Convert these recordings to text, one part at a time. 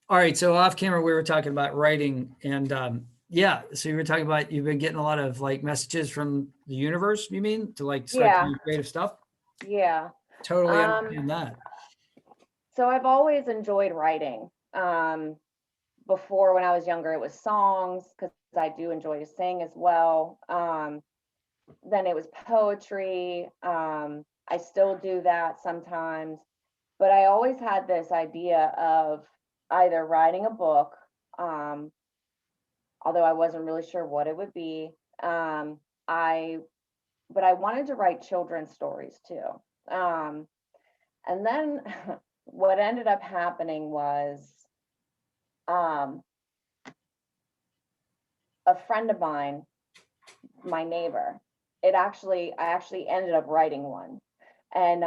All right. So off camera, we were talking about writing and, yeah. So you were talking about, you've been getting a lot of like messages from the universe, you mean, to like start Yeah, doing creative stuff? yeah. Totally Um, understand that. so I've always enjoyed writing. Before when I was younger, it was songs because I do enjoy to sing as well. Then it was poetry. I still do that sometimes, but I always had this idea of either writing a book, um, although I wasn't really sure what it would be. I but I wanted to write children's stories too. Um, and then what ended up happening was um, a friend of mine, my neighbor, I actually ended up writing one. And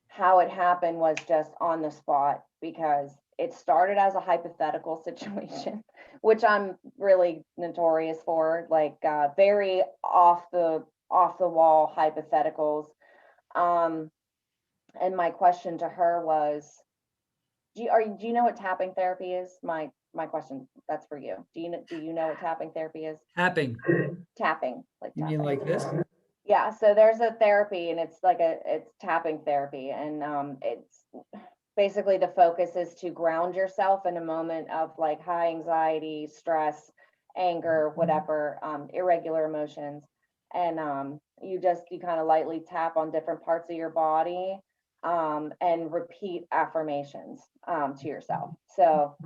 how it happened was just on the spot because it started as a hypothetical situation, which I'm really notorious for, like very off the wall hypotheticals. Um, and my question to her was, do you know what tapping therapy is? My question, that's for you. Do you know what tapping therapy is? Tapping. Tapping, like You mean like tapping. this? Yeah, so there's a therapy and it's tapping therapy and it's basically the focus is to ground yourself in a moment of like high anxiety, stress, anger, whatever, irregular emotions. And you kind of lightly tap on different parts of your body and repeat affirmations to yourself. So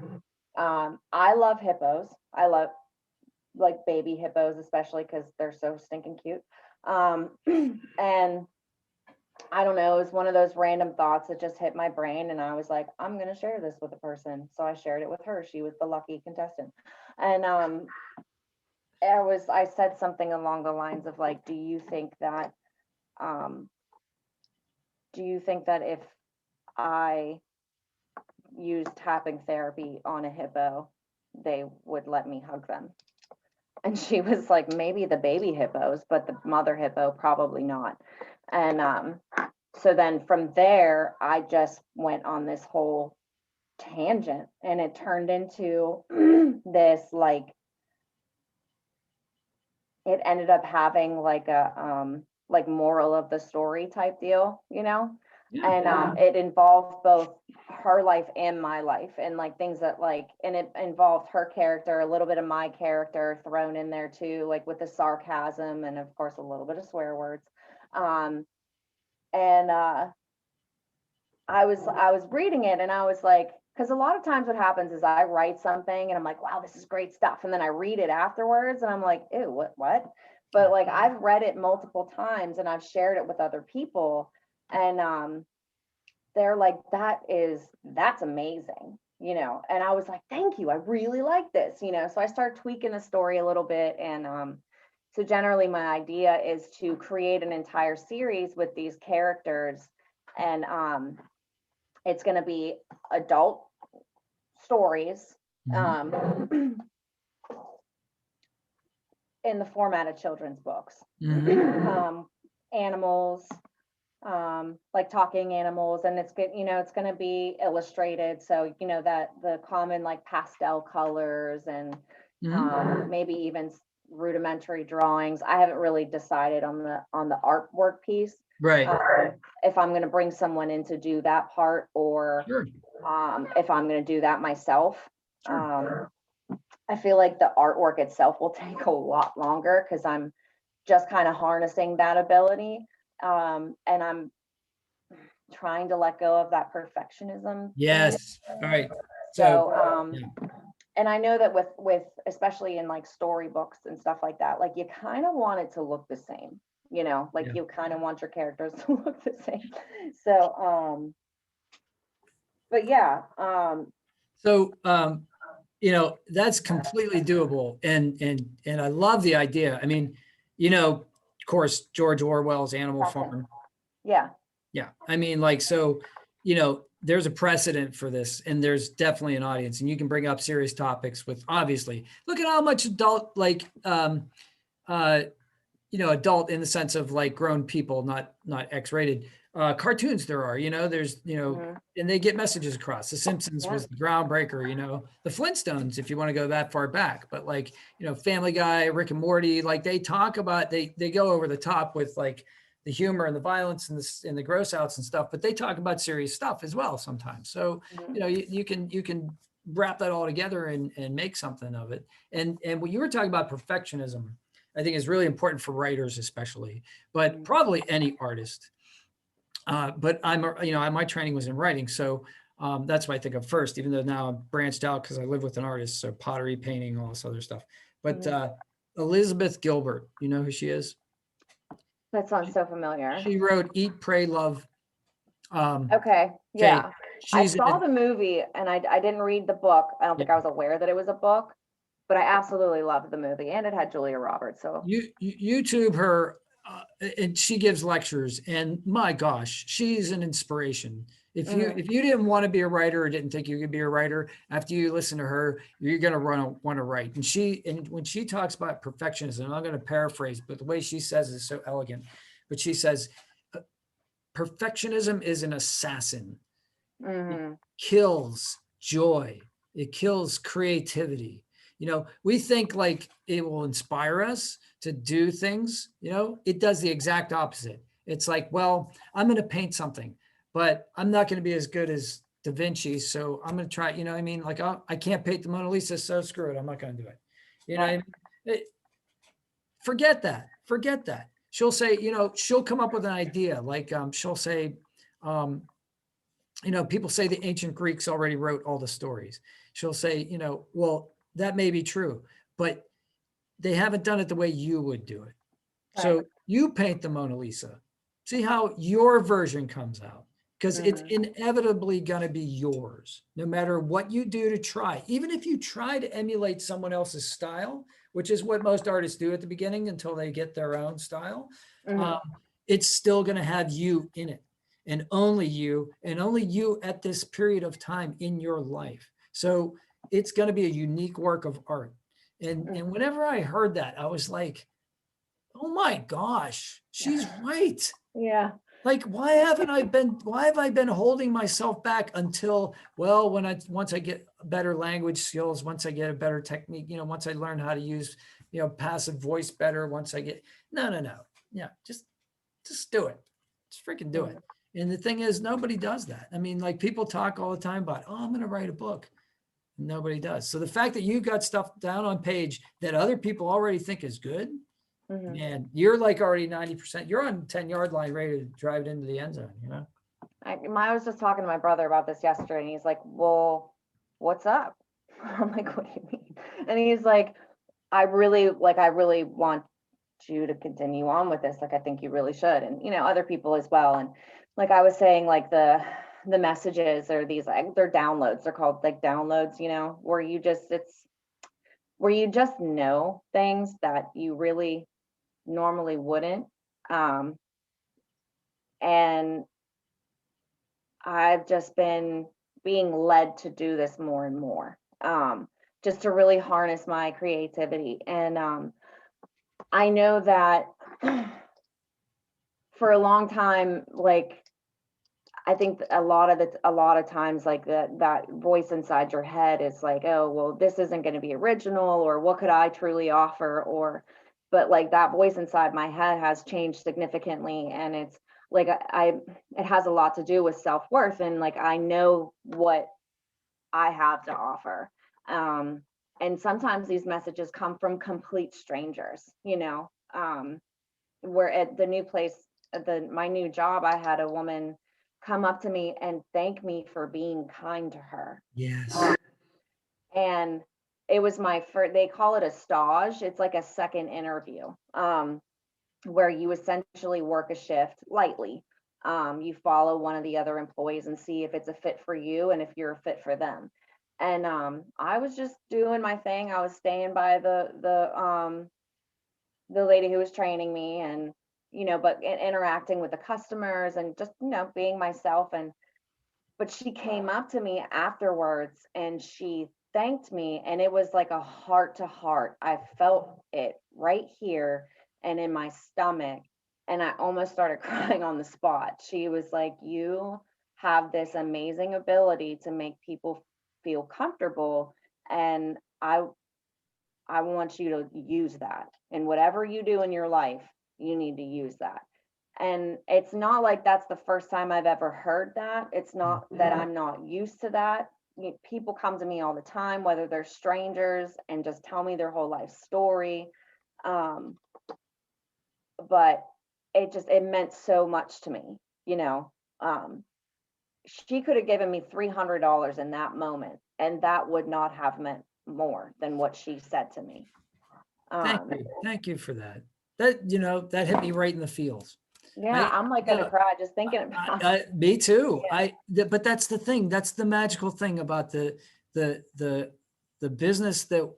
I love hippos. I love like baby hippos, especially because they're so stinking cute. And I don't know, it was one of those random thoughts that just hit my brain. And I was like, I'm going to share this with a person. So I shared it with her. She was the lucky contestant. And I said something along the lines of like, um, do you think that if I used tapping therapy on a hippo, they would let me hug them? And she was like, maybe the baby hippos, but the mother hippo, probably not. And so then from there, I just went on this whole tangent and it turned into this like, it ended up having like a like moral of the story type deal, you know? Yeah. And it involved both her life and my life and like things that like, and it involved her character, a little bit of my character thrown in there too, like with the sarcasm and of course a little bit of swear words. Um, and I was reading it and I was like, because a lot of times what happens is I write something and I'm like, wow, this is great stuff. And then I read it afterwards and I'm like, ew, what? But like I've read it multiple times and I've shared it with other people. And they're like, that's amazing, you know? And I was like, thank you. I really like this, you know? So I started tweaking the story a little bit. And so generally my idea is to create an entire series with these characters. And it's going to be adult stories in the format of children's books. Animals, like talking animals, and it's good, you know, it's going to be illustrated. So, you know, that the common like pastel colors and maybe even rudimentary drawings. I haven't really decided on the artwork piece. Right. If I'm going to bring someone in to do that part or Sure. if I'm going to do that myself. Sure. I feel like the artwork itself will take a lot longer because I'm just kind of harnessing that ability. And I'm trying to let go of that perfectionism. Yes. All right. So, yeah. And I know that with especially in like storybooks and stuff like that, like you kind of want it to look the same, you know, like you kind of want your characters to look the same. So, but yeah. So, you know, that's completely doable. And I love the idea. I mean, you know, of course, George Orwell's Animal Farm. Yeah. Yeah. I mean, like, so, you know, there's a precedent for this and there's definitely an audience and you can bring up serious topics with obviously look at how much adult, like, you know, adult in the sense of like grown people, not X-rated, cartoons there are, there's, Mhm. and they get messages across. The Simpsons Yeah. was the groundbreaker, the Flintstones, if you want to go that far back, but like, Family Guy, Rick and Morty, like they talk about, they go over the top with like the humor and the violence and the gross outs and stuff, but they talk about serious stuff as well sometimes. So, Mhm. you can wrap that all together and make something of it. And what you were talking about, perfectionism, I think is really important for writers, especially, but Mhm. probably any artist. But my training was in writing. So that's what I think of first, even though now I'm branched out because I live with an artist. So pottery, painting, all this other stuff. But Mhm. Elizabeth Gilbert, you know who she is? That sounds so familiar. She wrote Eat, Pray, Love. Okay, Okay. yeah. I She's saw in, the movie and I didn't read the book. I don't yeah. think I was aware that it was a book, but I absolutely loved the movie and it had Julia Roberts. So YouTube her, and she gives lectures, and my gosh, she's an inspiration. If you mhm. if you didn't want to be a writer or didn't think you could be a writer, after you listen to her, you're gonna want to write. And when she talks about perfectionism, I'm going to paraphrase, but the way she says it is so elegant. But she says, perfectionism is an assassin. It Mhm. kills joy. It kills creativity. We think like it will inspire us to do things. It does the exact opposite. It's like, well, I'm going to paint something, but I'm not going to be as good as Da Vinci. So I'm going to try, what I mean? Like, oh, I can't paint the Mona Lisa, so screw it. I'm not going to do it. You know what I Right. mean? Forget that. Forget that. She'll say, she'll come up with an idea. Like she'll say, um, people say the ancient Greeks already wrote all the stories. She'll say, well, that may be true, but they haven't done it the way you would do it. Right. So you paint the Mona Lisa. See how your version comes out, because it's Mhm. inevitably going to be yours, no matter what you do to try. Even if you try to emulate someone else's style, which is what most artists do at the beginning until they get their own style, um, Mhm. it's still going to have you in it, and only you at this period of time in your life. So it's going to be a unique work of art. And Mhm. whenever I heard that, I was like, oh my gosh, she's right. Yeah. Like, why have I been holding myself back until, well, once I get better language skills, once I get a better technique, once I learn how to use, passive voice better, once I get, no. Yeah. Just do it. Just freaking do it. Mhm. And the thing is, nobody does that. I mean, like people talk all the time about, oh, I'm going to write a book. Nobody does. So the fact that you got stuff down on page that other people already think is good, Mhm. man, you're like already 90%. You're on 10-yard line ready to drive it into the end zone. I was just talking to my brother about this yesterday, and he's like, "Well, what's up?" I'm like, "What do you mean?" And he's like, I really want you to continue on with this. Like, I think you really should, and other people as well." And like I was saying, like the messages or these like they're downloads. They're called like downloads. Where it's where you just know things that you really normally wouldn't. Um, and I've just been being led to do this more and more, just to really harness my creativity. And I know that for a long time, like I think a lot of times, like that voice inside your head is like, oh, well, this isn't going to be original, or what could I truly offer, or, but like that voice inside my head has changed significantly, and it's like it has a lot to do with self worth, and like I know what I have to offer. Um, and sometimes these messages come from complete strangers, where at the new place, at my new job, I had a woman come up to me and thank me for being kind to her. Yes. And it was my first, they call it a stage. It's like a second interview, where you essentially work a shift lightly. You follow one of the other employees and see if it's a fit for you and if you're a fit for them. And I was just doing my thing. I was staying by the lady who was training me, and but interacting with the customers and just being myself. And but she came up to me afterwards and she thanked me, and it was like a heart to heart. I felt it right here and in my stomach. And I almost started crying on the spot. She was like, you have this amazing ability to make people feel comfortable. And I want you to use that. And whatever you do in your life, you need to use that. And it's not like that's the first time I've ever heard that. It's not that I'm not used to that. People come to me all the time, whether they're strangers, and just tell me their whole life story. But it meant so much to me, you know. She could have given me $300 in that moment, and that would not have meant more than what she said to me. Thank you for that. That hit me right in the feels. Yeah, I'm like gonna cry just thinking about it. Me too. Yeah. But that's the thing. That's the magical thing about the business that,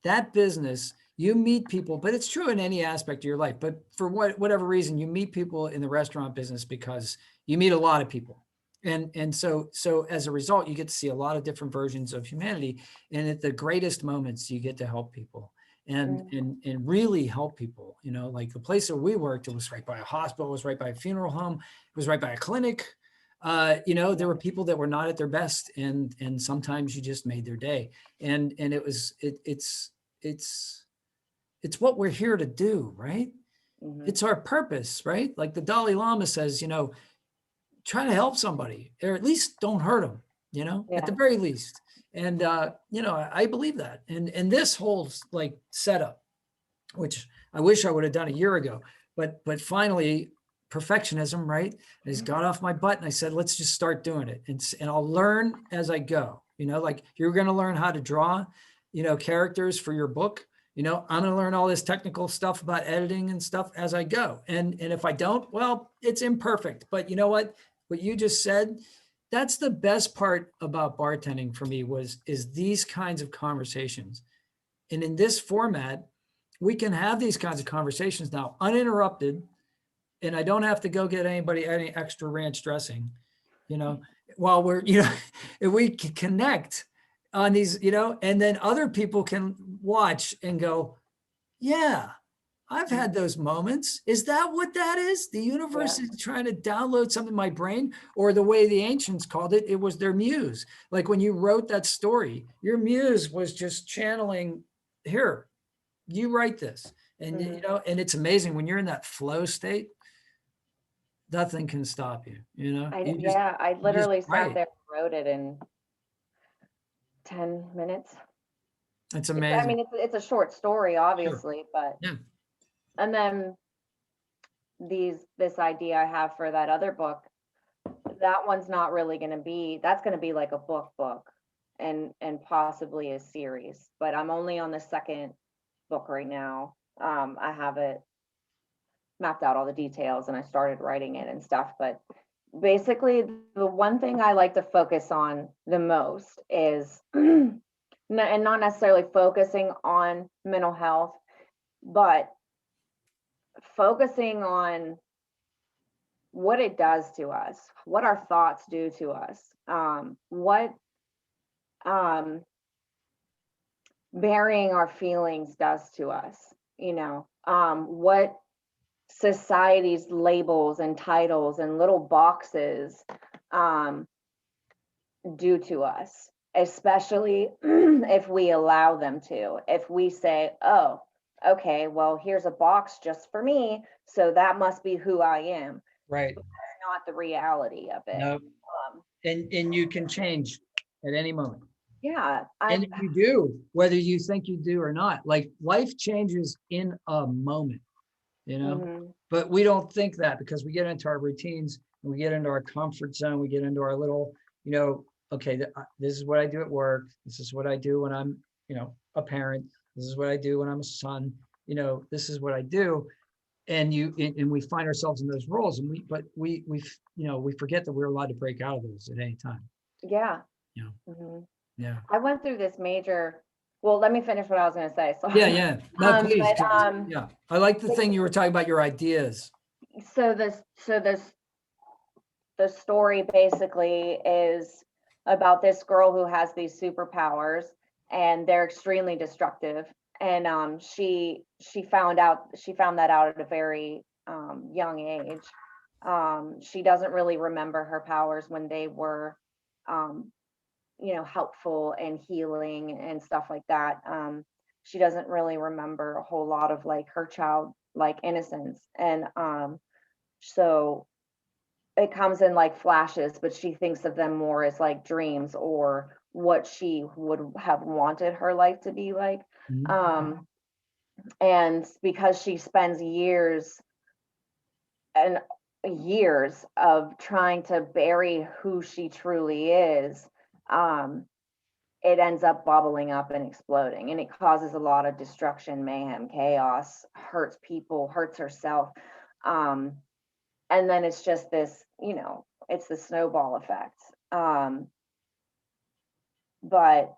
that business, you meet people, but it's true in any aspect of your life. But for whatever reason, you meet people in the restaurant business because you meet a lot of people. And so as a result, you get to see a lot of different versions of humanity. And at the greatest moments, you get to help people. And really help people, like the place that we worked, it was right by a hospital, it was right by a funeral home, it was right by a clinic. There were people that were not at their best, and sometimes you just made their day. And it's what we're here to do, right? It's our purpose, right? Like the Dalai Lama says, try to help somebody, or at least don't hurt them, at the very least. And, I believe that. And this whole like setup, which I wish I would have done a year ago, but finally perfectionism, right, has got off my butt. And I said, let's just start doing it. And I'll learn as I go, like you're going to learn how to draw, characters for your book. I'm going to learn all this technical stuff about editing and stuff as I go. And if I don't, well, it's imperfect. But you know what you just said, that's the best part about bartending for me is these kinds of conversations. And in this format, we can have these kinds of conversations now uninterrupted. And I don't have to go get anybody any extra ranch dressing, while we're, if we can connect on these, and then other people can watch and go, yeah, I've had those moments. Is that what that is? The universe is trying to download something in my brain, or the way the ancients called it, it was their muse. Like when you wrote that story, your muse was just channeling, here, you write this. And, and it's amazing when you're in that flow state, nothing can stop you, I literally sat there and wrote it in 10 minutes. It's amazing. It's a short story, obviously, but and then this idea I have for that other book, that one's not really going to be, that's going to be like a book and possibly a series, but I'm only on the second book right now. I have it mapped out, all the details, and I started writing it and stuff, but basically the one thing I like to focus on the most is and not necessarily focusing on mental health, but focusing on what it does to us, what our thoughts do to us, what burying our feelings does to us, what society's labels and titles and little boxes do to us, especially if we allow them to. If we say, oh, okay, well, here's a box just for me, so that must be who I am. Right. That's not the reality of it. Nope. And you can change at any moment. Yeah. And you do, whether you think you do or not. Like life changes in a moment, but we don't think that because we get into our routines and we get into our comfort zone. We get into our little, okay, this is what I do at work. This is what I do when I'm, a parent. This is what I do when I'm a son. This is what I do. And we find ourselves in those roles, and we forget that we're allowed to break out of those at any time. Yeah. Yeah. I went through this major. Well, let me finish what I was going to say. So, yeah. No, please. Yeah. I like the thing you were talking about, your ideas. So the story basically is about this girl who has these superpowers, and they're extremely destructive. And she found that out at a very young age. She doesn't really remember her powers when they were um, helpful and healing and stuff like that. She doesn't really remember a whole lot of like her child like innocence. And so it comes in like flashes, but she thinks of them more as like dreams or what she would have wanted her life to be like. Mhm. And because she spends years and years of trying to bury who she truly is, um, it ends up bubbling up and exploding, and it causes a lot of destruction, mayhem, chaos, hurts people, hurts herself. Um, and then it's just this, it's the snowball effect. But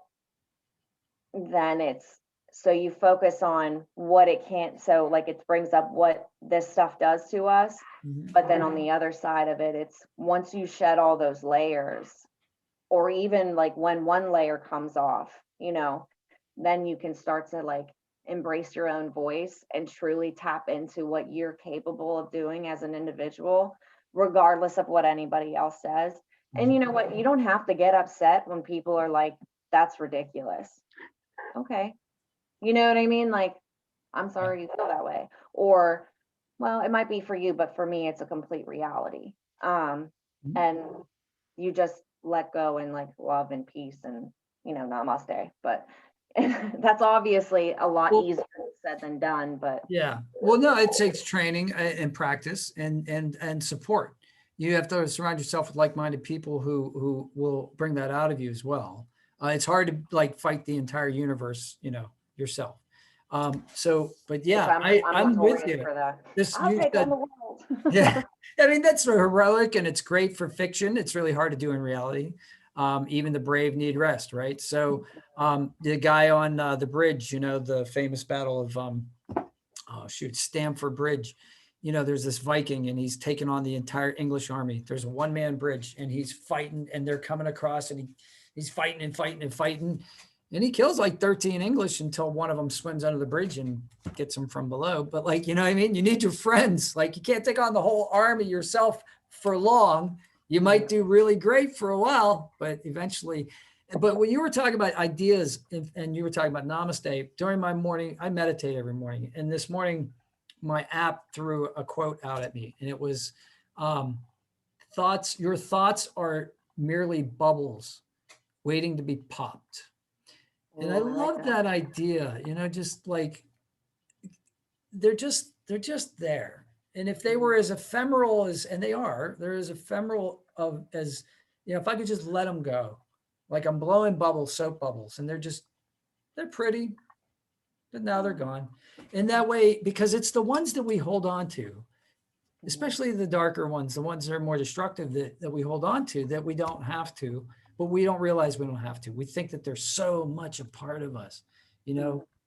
then so you focus on what it can't, so like it brings up what this stuff does to us. Mhm. But then on the other side of it, it's once you shed all those layers, or even like when one layer comes off, then you can start to like embrace your own voice and truly tap into what you're capable of doing as an individual, regardless of what anybody else says. And you know what? You don't have to get upset when people are like, that's ridiculous. Okay. You know what I mean? Like, I'm sorry you feel that way. Or, well, it might be for you, but for me, it's a complete reality. Mhm. And you just let go and like love and peace and, namaste. But that's obviously a lot Well, easier said than done. But yeah. Well, no, it takes training and practice and support. You have to surround yourself with like-minded people who will bring that out of you as well. It's hard to like fight the entire universe, yourself. But which yeah, I'm I'm with notorious you. for that. This I'll you take on said, the world. yeah. I mean, that's heroic and it's great for fiction. It's really hard to do in reality. Even the brave need rest, right? So the guy on the bridge, the famous battle of Stamford Bridge. There's this Viking and he's taken on the entire English army. There's a one-man bridge and he's fighting and they're coming across and he's fighting and fighting and fighting. And he kills like 13 English until one of them swims under the bridge and gets them from below. But like, you know what I mean? You need your friends. Like you can't take on the whole army yourself for long. You might do really great for a while, but eventually. But when you were talking about ideas and you were talking about namaste, during my morning, I meditate every morning. And this morning, my app threw a quote out at me. And it was, your thoughts are merely bubbles waiting to be popped. And I Ooh, I like love that. that idea, just like they're just there. And if they were as ephemeral and they're as ephemeral as, if I could just let them go, like I'm blowing bubbles, soap bubbles, and they're pretty, but now they're gone. And that way, because it's the ones that we hold on to, especially the darker ones, the ones that are more destructive that we hold on to, that we don't have to, but we don't realize we don't have to. We think that they're so much a part of us,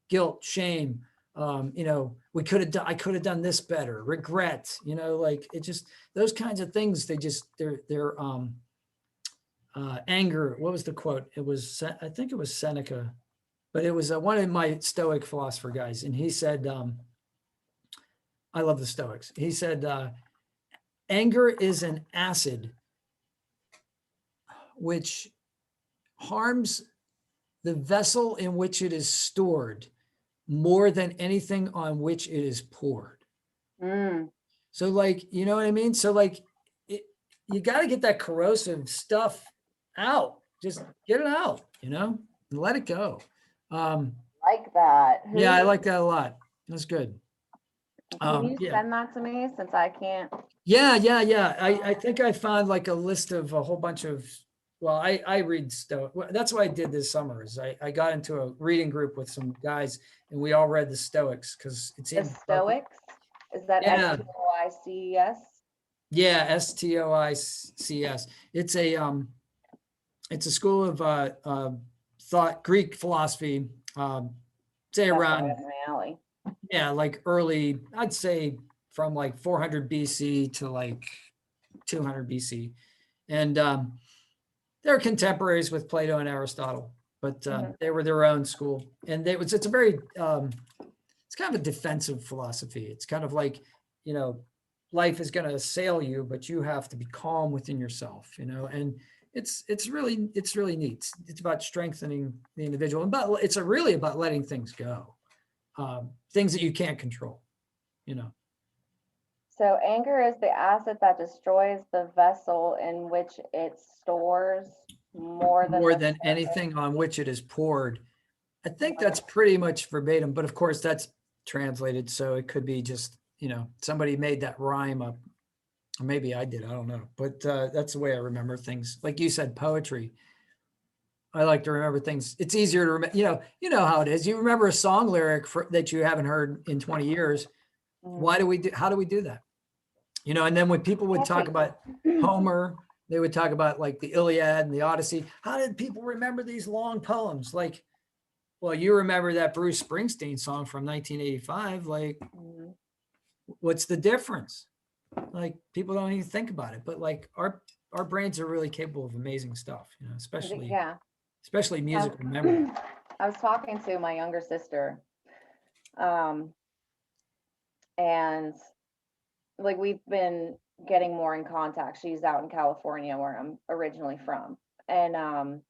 guilt, shame, I could have done this better, regret, like it just, those kinds of things, they're anger. What was the quote? I think it was Seneca, but it was one of my Stoic philosopher guys. And he said, I love the Stoics. He said, anger is an acid which harms the vessel in which it is stored more than anything on which it is poured. Mm. So like, you know what I mean? So like, you got to get that corrosive stuff out. Just get it out, and let it go. Like that. Yeah, I like that a lot. That's good. Can you Yeah. send that to me since I can't? Yeah. I think I found like a list of a whole bunch of, well, I read Stoic. That's what I did this summer is I got into a reading group with some guys and we all read the Stoics because it The seemed, Stoics? Is that yeah, Stoics? yeah, Stoics. It's a school of thought, Greek philosophy, say That's right around, up my alley. yeah, like early, I'd say from like 400 BC to like 200 BC. And they're contemporaries with Plato and Aristotle. but Mhm. they were their own school. And it's a very, it's kind of a defensive philosophy. It's kind of like, you know, life is going to assail you, but you have to be calm within yourself, you know, and it's really neat. It's about strengthening the individual, but it's really about letting things go, things that you can't control, you know. So anger is the acid that destroys the vessel in which it stores more than More the than surface. anything on which it is poured. I think More that's pretty much verbatim, but of course that's translated. So it could be just, you know, somebody made that rhyme up. Or maybe I did, I don't know. But that's the way I remember things. Like you said, poetry. I like to remember things. It's easier to remember, you know how it is. You remember a song lyric that you haven't heard in 20 years. than- How do we do that? You know, and then when people would talk about Homer, they would talk about like the Iliad and the Odyssey. How did people remember these long poems? Like, well, you remember that Bruce Springsteen song from 1985. Like, Mhm. what's the difference? Like, people don't even think about it, but like our brains are really capable of amazing stuff, you know, Yeah. especially musical memory. I was talking to my younger sister, um, and like we've been getting more in contact. She's out in California where I'm originally from. And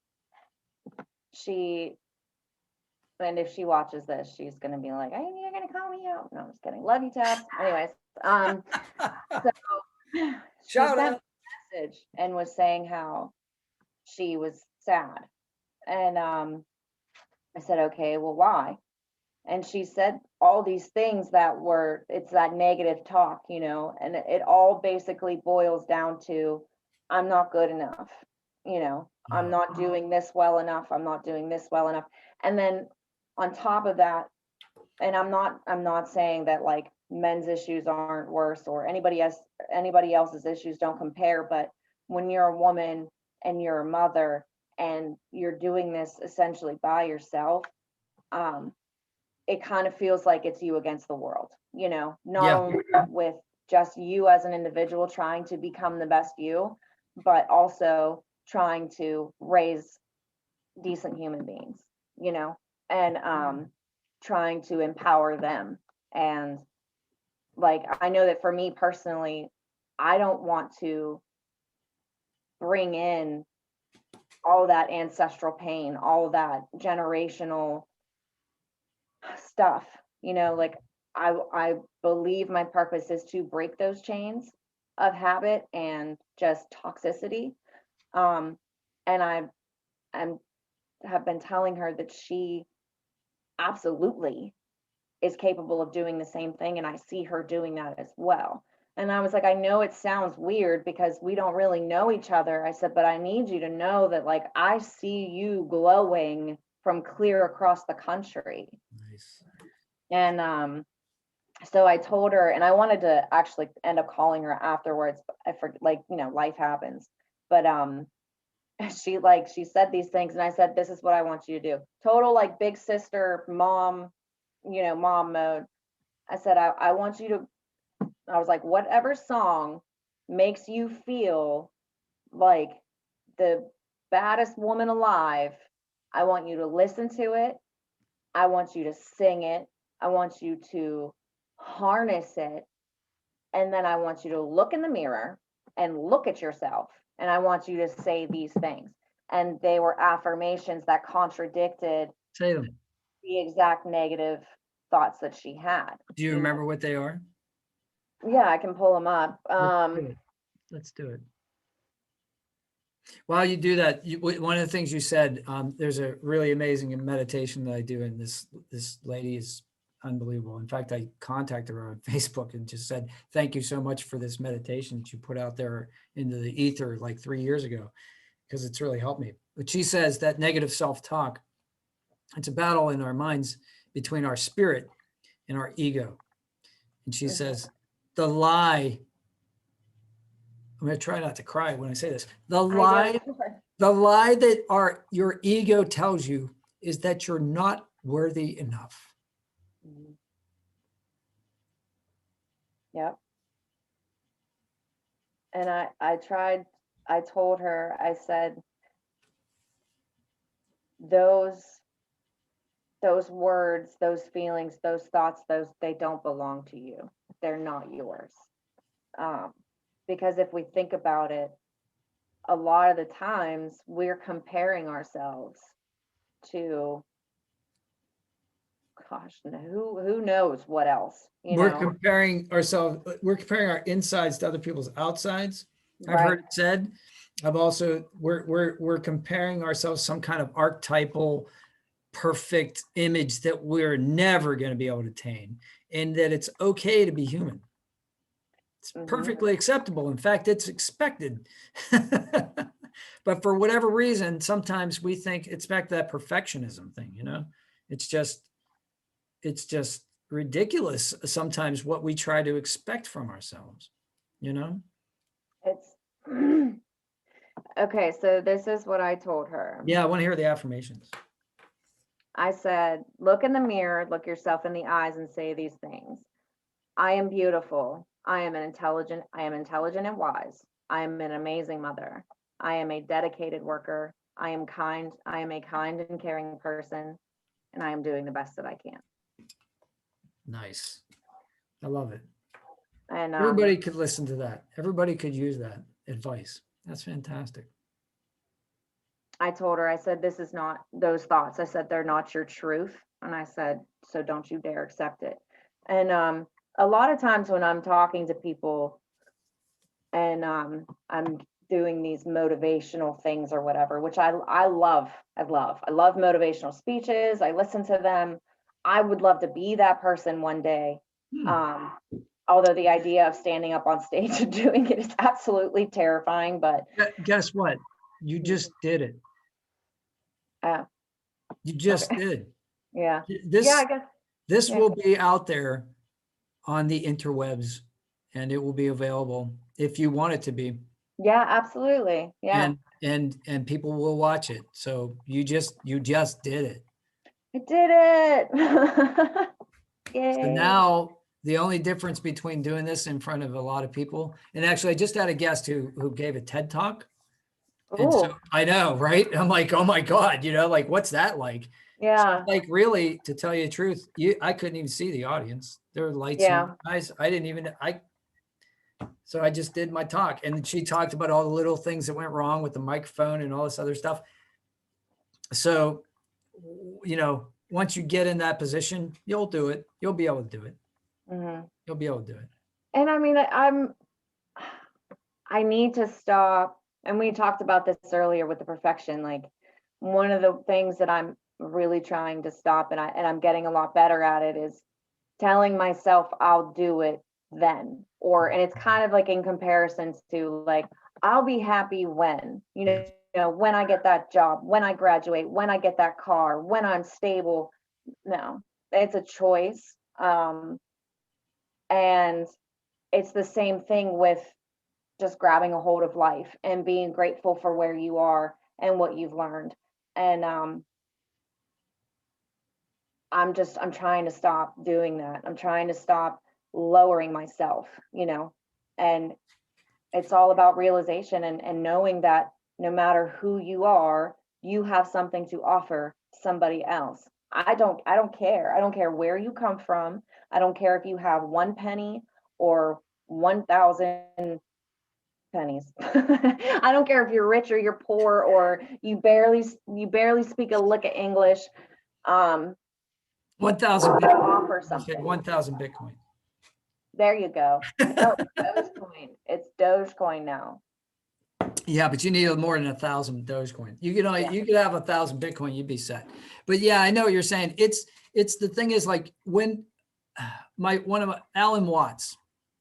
she and if she watches this, she's gonna be like, "Hey, you're gonna call me out." No, I'm just kidding. Love you, Tabs. Anyways, so she Shout sent out. a message and was saying how she was sad. And I said, "Okay, well, why?" And she said all these things that were, it's that negative talk, you know, and it all basically boils down to, I'm not good enough, you know, I'm Oh, not doing this well enough, I'm not doing this well enough. And then on top of that, and I'm not saying that like men's issues aren't worse or anybody else's issues don't compare, but when you're a woman and you're a mother and you're doing this essentially by yourself, um, it kind of feels like it's you against the world, you know, not yeah. only with just you as an individual trying to become the best you, but also trying to raise decent human beings, you know, and trying to empower them. And like, I know that for me personally, I don't want to bring in all that ancestral pain, all that generational stuff, you know, like I believe my purpose is to break those chains of habit and just toxicity. Um, and I'm have been telling her that she absolutely is capable of doing the same thing, and I see her doing that as well. And I was like, I know it sounds weird because we don't really know each other. I said, but I need you to know that like I see you glowing from clear across the country. Nice. And so I told her, and I wanted to actually end up calling her afterwards, but I forget, like, you know, life happens. But she said these things, and I said, this is what I want you to do. Total like big sister, mom, you know, mom mode. I said, I want you to, I was like, whatever song makes you feel like the baddest woman alive, I want you to listen to it. I want you to sing it. I want you to harness it. And then I want you to look in the mirror and look at yourself. And I want you to say these things. And they were affirmations that contradicted Say them. the exact negative thoughts that she had. Do you You know? remember what they are? Yeah, I can pull them up. Let's do it. Let's do it. While you do that, one of the things you said, there's a really amazing meditation that I do, and this lady is unbelievable. In fact, I contacted her on Facebook and just said, "Thank you so much for this meditation that you put out there into the ether like 3 years ago, because it's really helped me." But she says that negative self-talk, it's a battle in our minds between our spirit and our ego. And she says, the lie, I'm going to try not to cry when I say this. I do. The lie that your ego tells you is that you're not worthy enough. Mhm. Yep. And I told her, I said, those words, those feelings, those thoughts, they don't belong to you. They're not yours. Because if we think about it, a lot of the times we're comparing ourselves to, gosh, who knows what else, We're comparing ourselves, we're comparing our insides to other people's outsides. I've right? heard it said. I've also, we're comparing ourselves some kind of archetypal perfect image that we're never going to be able to attain, and that it's okay to be human. It's perfectly acceptable. In fact, it's expected. But for whatever reason, sometimes we think it's back to that perfectionism thing, you know? It's just ridiculous sometimes what we try to expect from ourselves, you know? It's okay, so this is what I told her. Yeah, I want to hear the affirmations. I said, look in the mirror, look yourself in the eyes and say these things. I am beautiful. I am intelligent and wise. I am an amazing mother. I am a dedicated worker. I am kind. I am a kind and caring person, and I am doing the best that I can. Nice. I love it. And everybody could listen to that. Everybody could use that advice. That's fantastic. I told her, I said, this is not those thoughts. I said, they're not your truth. And I said, so don't you dare accept it. And a lot of times when I'm talking to people and I'm doing these motivational things or whatever, which I love motivational speeches. I listen to them. I would love to be that person one day. Although the idea of standing up on stage and doing it is absolutely terrifying, but guess what? You just did it. You just did. Yeah. This, yeah, I guess. This will be out there on the interwebs, and it will be available if you want it to be. Yeah, absolutely. Yeah. And people will watch it. So you just did it. I did it. Yay. So now the only difference between doing this in front of a lot of people, and actually I just had a guest who gave a TED talk. And so I know, right? I'm like, oh my God, like, what's that like? Yeah. So, like, really, to tell you the truth, I couldn't even see the audience. There were lights in my eyes. So I just did my talk, and she talked about all the little things that went wrong with the microphone and all this other stuff. So, once you get in that position, you'll do it. You'll be able to do it. You'll be able to do it. And I mean, I need to stop. And we talked about this earlier with the perfection. Like, one of the things that I'm really trying to stop, and I'm getting a lot better at it, is telling myself I'll do it then. And it's kind of like in comparison to, like, I'll be happy when, when I get that job, when I graduate, when I get that car, when I'm stable. No, it's a choice. And it's the same thing with just grabbing a hold of life and being grateful for where you are and what you've learned. And I'm trying to stop doing that. I'm trying to stop lowering myself, and it's all about realization and knowing that no matter who you are, you have something to offer somebody else. I don't care. I don't care where you come from. I don't care if you have 1 penny or 1,000 pennies. I don't care if you're rich or you're poor or you barely speak a lick of English. 1,000 Bitcoin. Offer something. 1,000 Bitcoin. There you go. No, Dogecoin. It's Dogecoin now. Yeah, but you need more than 1,000 Dogecoin. You could have 1,000 Bitcoin, you'd be set. But yeah, I know what you're saying. It's the thing is, like, when Alan Watts,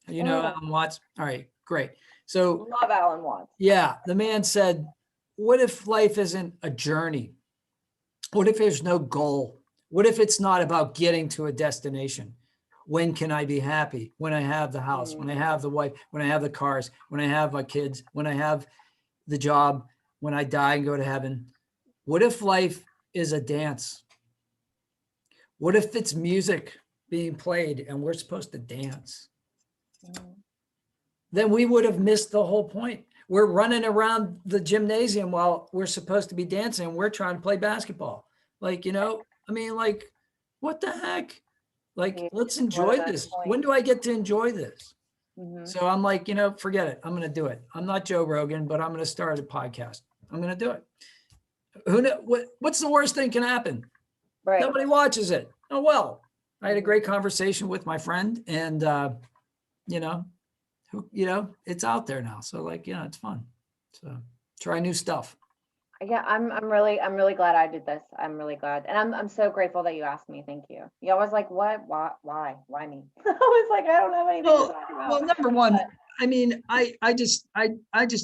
Alan Watts. All right, great. So love Alan Watts. Yeah, the man said, what if life isn't a journey? What if there's no goal? What if it's not about getting to a destination? When can I be happy? When I have the house, when I have the wife, when I have the cars, when I have my kids, when I have the job, when I die and go to heaven. What if life is a dance? What if it's music being played and we're supposed to dance? Then we would have missed the whole point. we're running around the gymnasium while we're supposed to be dancing. And we're trying to play basketball. Like, I mean, like, what the heck? Like, Yeah, let's what enjoy about this. point? When do I get to enjoy this? Mhm. So I'm like, forget it. I'm going to do it. I'm not Joe Rogan, but I'm going to start a podcast. I'm going to do it. Who know, what's the worst thing can happen? Right. Nobody watches it. Oh, well, I had a Mhm. great conversation with my friend, and, it's out there now. So like, it's fun. So try new stuff. Yeah, I'm really glad I did this. I'm really glad. And I'm so grateful that you asked me. Thank you. You always like, what? Why me? I was like, I don't have anything to talk about. Well, number one, I mean, I just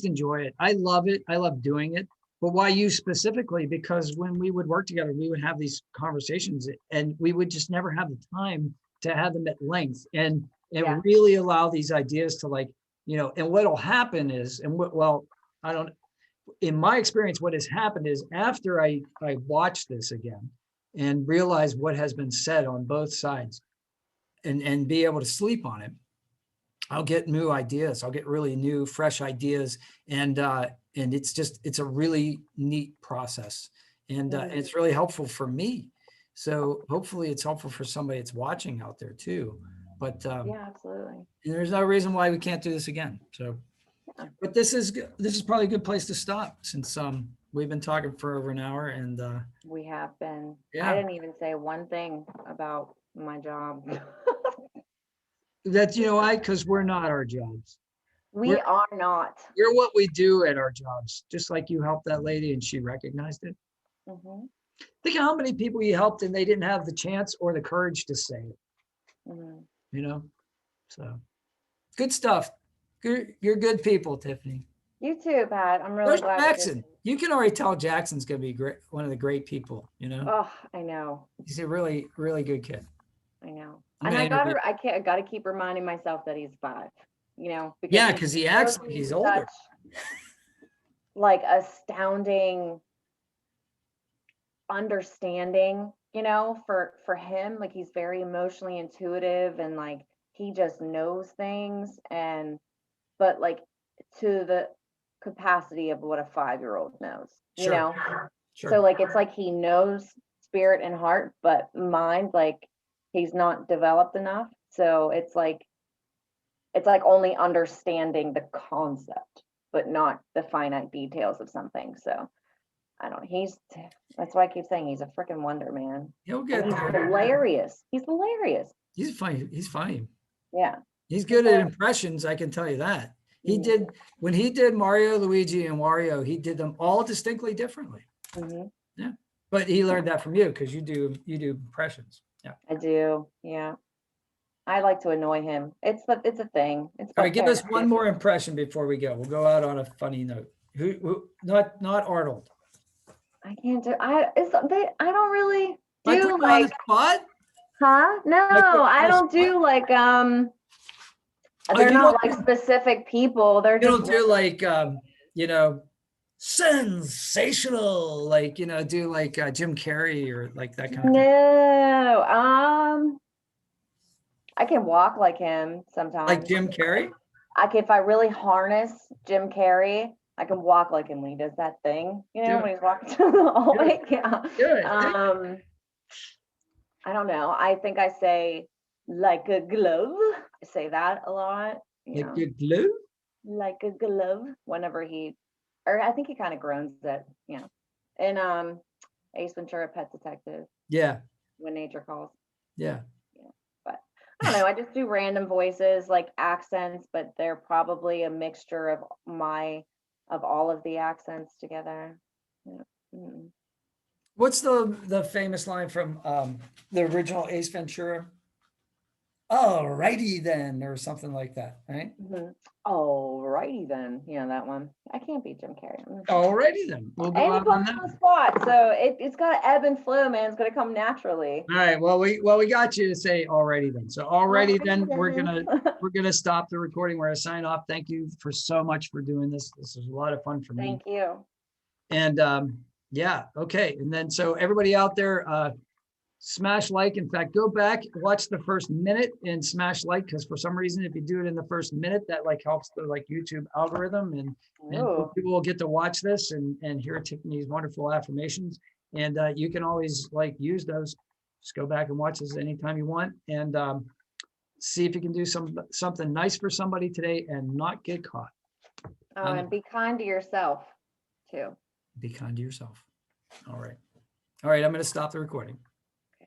enjoy it. I love it. I love doing it. But why you specifically? Because when we would work together, we would have these conversations and we would just never have the time to have them at length and Yeah. really allow these ideas to like, and what'll happen is, in my experience, what has happened is after I watch this again and realize what has been said on both sides and be able to sleep on it, I'll get new ideas. I'll get really new, fresh ideas. And it's a really neat process. And it's really helpful for me. So hopefully it's helpful for somebody that's watching out there too. But Yeah, absolutely. and there's no reason why we can't do this again. So, but this is probably a good place to stop since we've been talking for over an hour and We have been. Yeah. I didn't even say one thing about my job. that's why, because we're not our jobs. We are not. We're what we do at our jobs. Just like you helped that lady and she recognized it. Mm-hmm. Think of how many people you helped and they didn't have the chance or the courage to say it. Mm-hmm. So good stuff. You're good people, Tiffany. You too, Pat. I'm really There's glad. Jackson. You can already tell Jackson's gonna be great, one of the great people. Oh, I know. He's a really, really good kid. I know. I'm And I gonna interview- got to keep reminding myself that he's 5. because he acts like he's older. Like astounding understanding, for him. Like he's very emotionally intuitive and like he just knows things but like to the capacity of what a 5-year-old knows, Sure. So like it's like he knows spirit and heart, but mind, like he's not developed enough. So it's like only understanding the concept, but not the finite details of something. So I don't know. That's why I keep saying he's a freaking wonder, man. He'll get He's there. hilarious. He's hilarious. He's funny. He's funny. Yeah. He's good at impressions. I can tell you that. When he did Mario, Luigi, and Wario, he did them all distinctly differently. Mm-hmm. Yeah. But he learned that from you because you do impressions. Yeah. I do. Yeah. I like to annoy him. It's a thing. All right, give us one more impression before we go. We'll go out on a funny note. Who not Arnold. I can't do. I don't really do on like. the spot? Huh? No, I don't do like they're not like specific people. They're You just don't do like sensational, like do like Jim Carrey or like that kind of thing. No. I can walk like him sometimes. Like Jim Carrey? If I really harness Jim Carrey, I can walk like him when he does that thing, when he's walking to the hallway. Yeah. Good. I don't know. I think I say like a glove. I say that a lot. Like a glove? Like a glove. Whenever I think he kind of groans it. Yeah. And Ace Ventura, Pet Detective. Yeah. When Nature Calls. Yeah. But I don't know. I just do random voices, like accents, but they're probably a mixture of all of the accents together. Yeah. Mm-hmm. What's the famous line from the original Ace Ventura? All righty then, or something like that, right? Mm-hmm. All righty then. Yeah, that one. I can't beat Jim Carrey. All righty then. We'll go out on the spot, so it's got to ebb and flow, man. It's going to come naturally. All right. Well, we got you to say alrighty then. So alrighty then, we're gonna stop the recording. We're gonna sign off. Thank you for so much for doing this. This was a lot of fun for me. Thank you. And yeah, okay. And then so everybody out there, smash like. In fact, go back, watch the first minute and smash like, because for some reason, if you do it in the first minute, that like helps the like YouTube algorithm, and Ooh. people will get to watch this and hear Tiffany's wonderful affirmations. And you can always like use those. Just go back and watch this anytime you want, and see if you can do something nice for somebody today and not get caught. Oh, and be kind to yourself too. Be kind to yourself. All right. All right. I'm going to stop the recording.